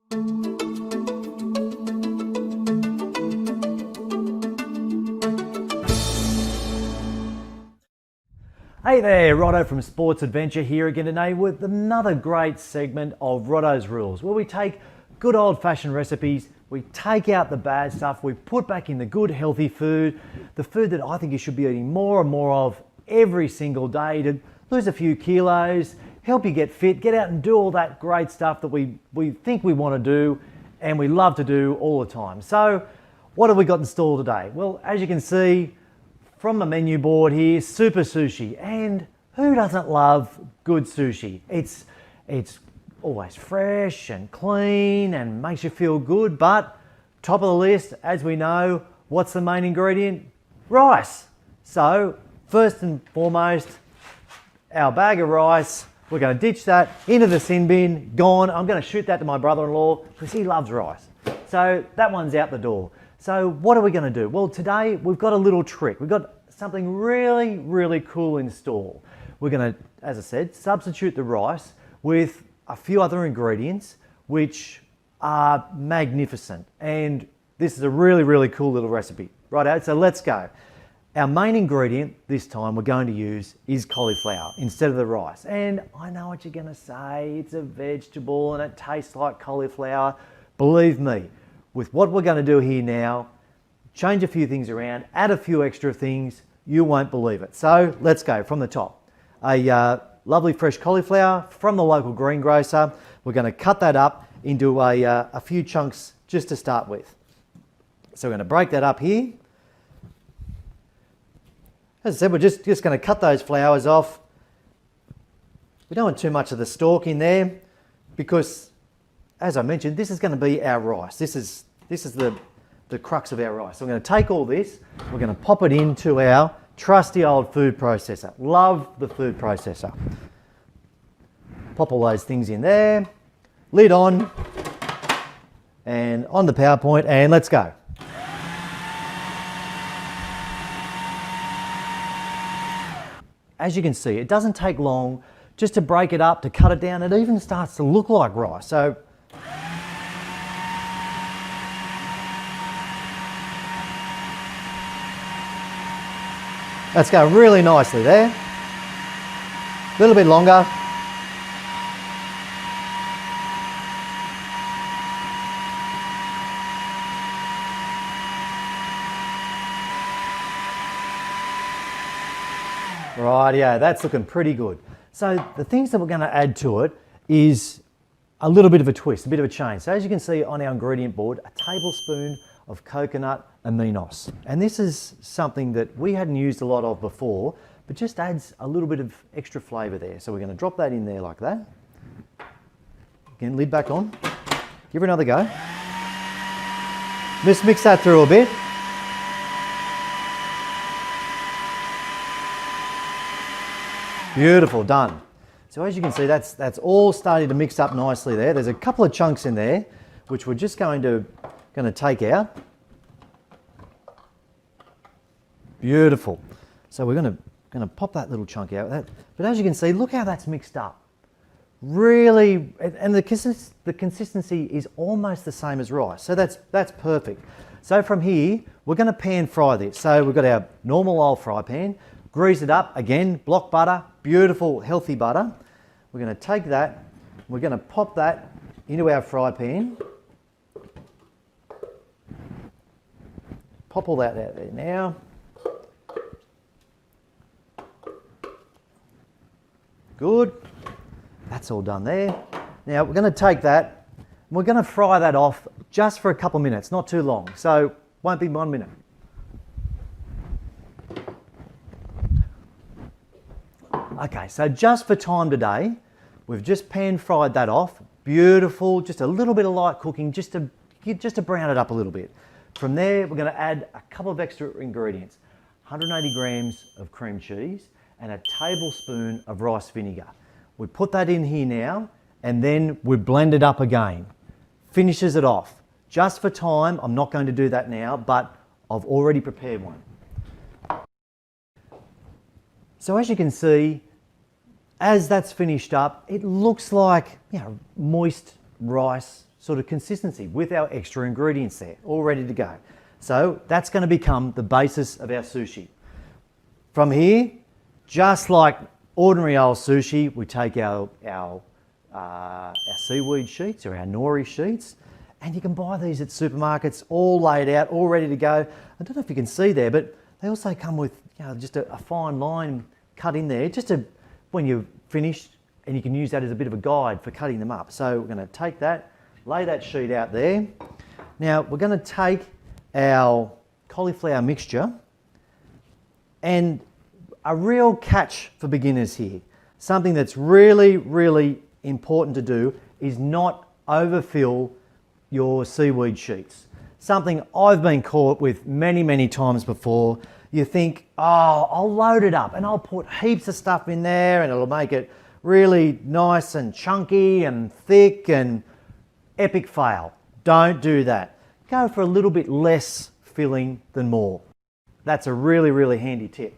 Hey there, Roddo from Sports Adventure here again today with another great segment of Roddos Rules, where we take good old-fashioned recipes, we take out the bad stuff, we put back in the good healthy food, the food that I think you should be eating more and more of every single day to lose a few kilos, help you get fit, get out and do all that great stuff that we think we want to do and we love to do all the time. So what have we got in store today? Well, as you can see from the menu board here, Super Sushi. And who doesn't love good sushi? It's always fresh and clean and makes you feel good, but top of the list, as we know, what's the main ingredient? Rice. So first and foremost, our bag of rice, we're going to ditch that into the sin bin, gone. I'm going to shoot that to my brother-in-law because he loves rice. So that one's out the door. So what are we going to do? Well, today we've got a little trick. We've got something really, really cool in store. We're going to, as I said, substitute the rice with a few other ingredients which are magnificent. And this is a really, really cool little recipe. Righto, so let's go. Our main ingredient this time we're going to use is cauliflower instead of the rice. And I know what you're going to say, it's a vegetable and it tastes like cauliflower. Believe me, with what we're going to do here now, change a few things around, add a few extra things, you won't believe it. So let's go from the top. A lovely fresh cauliflower from the local greengrocer. We're going to cut that up into a few chunks just to start with. So we're going to break that up here. As I said, we're just going to cut those flowers off. We don't want too much of the stalk in there because, as I mentioned, this is going to be our rice. This is the crux of our rice. So we're going to take all this, we're going to pop it into our trusty old food processor. Love the food processor. Pop all those things in there, lid on, and on the PowerPoint, and let's go. As you can see, it doesn't take long just to break it up, to cut it down. It even starts to look like rice. So that's going really nicely there. A little bit longer. Right, yeah, that's looking pretty good. So the things that we're going to add to it is a little bit of a twist, a bit of a change. So as you can see on our ingredient board, a tablespoon of coconut aminos. And this is something that we hadn't used a lot of before, but just adds a little bit of extra flavour there. So we're going to drop that in there like that. Again, lid back on. Give her another go. Just mix that through a bit. Beautiful, done. So as you can see, that's all starting to mix up nicely there. There's a couple of chunks in there, which we're just going to take out. Beautiful. So we're going to pop that little chunk out. But as you can see, look how that's mixed up. Really, and the consistency is almost the same as rice. So that's perfect. So from here, we're going to pan fry this. So we've got our normal old fry pan. Grease it up, again, block butter, beautiful, healthy butter. We're going to take that, we're going to pop that into our fry pan. Pop all that out there now. Good. That's all done there. Now we're going to take that, and we're going to fry that off just for a couple of minutes, not too long. So won't be 1 minute. Okay, so just for time today, we've just pan fried that off. Beautiful, just a little bit of light cooking, just to brown it up a little bit. From there, we're going to add a couple of extra ingredients. 180 grams of cream cheese and a tablespoon of rice vinegar. We put that in here now, and then we blend it up again. Finishes it off. Just for time, I'm not going to do that now, but I've already prepared one. So as you can see, as that's finished up, it looks like, moist rice sort of consistency with our extra ingredients there, all ready to go. So that's going to become the basis of our sushi. From here, just like ordinary old sushi, we take our seaweed sheets or our nori sheets, and you can buy these at supermarkets all laid out, all ready to go. I don't know if you can see there, but they also come with just a fine line cut in there, just to, when you're finished, and you can use that as a bit of a guide for cutting them up. So we're going to take that, lay that sheet out there. Now we're going to take our cauliflower mixture, and a real catch for beginners here, something that's really, really important to do is not overfill your seaweed sheets. Something I've been caught with many, many times before. You think, oh, I'll load it up and I'll put heaps of stuff in there and it'll make it really nice and chunky and thick, and epic fail. Don't do that. Go for a little bit less filling than more. That's a really, really handy tip.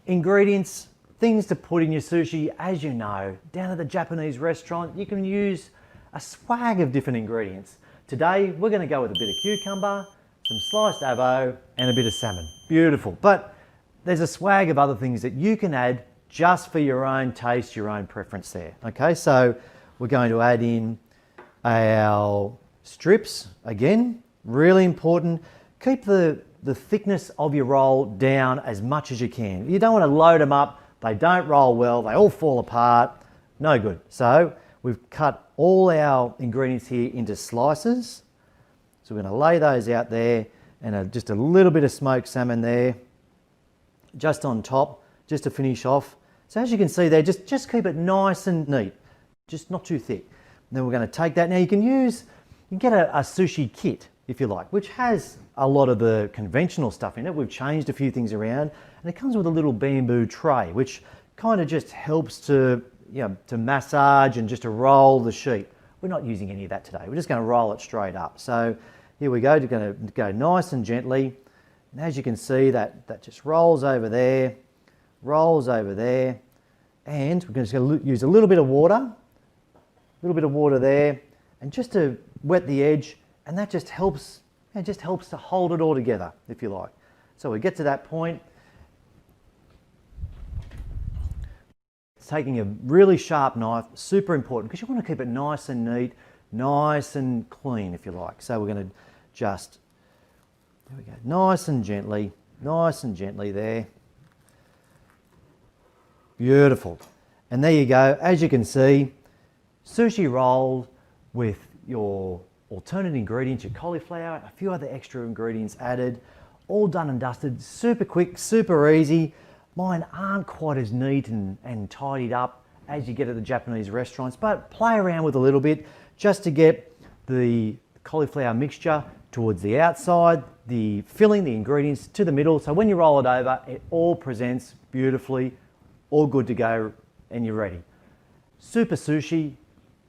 Ingredients, things to put in your sushi. As you know, down at the Japanese restaurant, you can use a swag of different ingredients. Today, we're going to go with a bit of cucumber, some sliced avo, and a bit of salmon. Beautiful. But there's a swag of other things that you can add just for your own taste, your own preference there. Okay, so we're going to add in our strips. Again, really important. Keep the thickness of your roll down as much as you can. You don't want to load them up. They don't roll well. They all fall apart. No good. So we've cut all our ingredients here into slices. So we're going to lay those out there, and just a little bit of smoked salmon there, just on top, just to finish off. So as you can see there, just keep it nice and neat, just not too thick. And then we're going to take that. Now you can get a sushi kit, if you like, which has a lot of the conventional stuff in it. We've changed a few things around, and it comes with a little bamboo tray, which kind of just helps to massage and just to roll the sheet. We're not using any of that today. We're just going to roll it straight up. So here we go. We're going to go nice and gently. And as you can see, that just rolls over there, and we're just going to use a little bit of water there, and just to wet the edge, and that just helps. It just helps to hold it all together, if you like. So we get to that point. It's taking a really sharp knife, super important, because you want to keep it nice and neat, nice and clean, if you like. So we're going to just, there we go, nice and gently there. Beautiful. And there you go. As you can see, sushi rolled with your alternate ingredients, your cauliflower, a few other extra ingredients added, all done and dusted, super quick, super easy. Mine aren't quite as neat and tidied up as you get at the Japanese restaurants, but play around with a little bit just to get the cauliflower mixture towards the outside, the filling, the ingredients to the middle. So when you roll it over, it all presents beautifully, all good to go, and you're ready. Super sushi.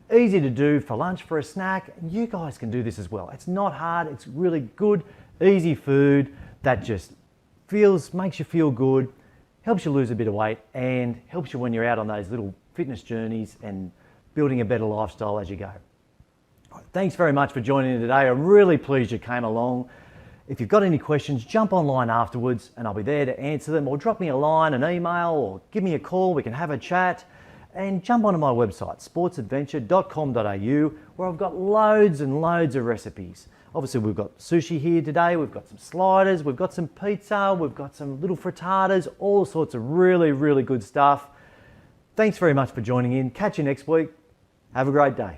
Easy to do for lunch, for a snack. You guys can do this as well. It's not hard. It's really good, easy food that just makes you feel good, helps you lose a bit of weight, and helps you when you're out on those little fitness journeys and building a better lifestyle as you go. Thanks very much for joining me today. I'm really pleased you came along. If you've got any questions, jump online afterwards and I'll be there to answer them, or drop me a line, an email, or give me a call. We can have a chat. And jump onto my website, sportsadventure.com.au, where I've got loads and loads of recipes. Obviously, we've got sushi here today, we've got some sliders, we've got some pizza, we've got some little frittatas, all sorts of really, really good stuff. Thanks very much for joining in. Catch you next week. Have a great day.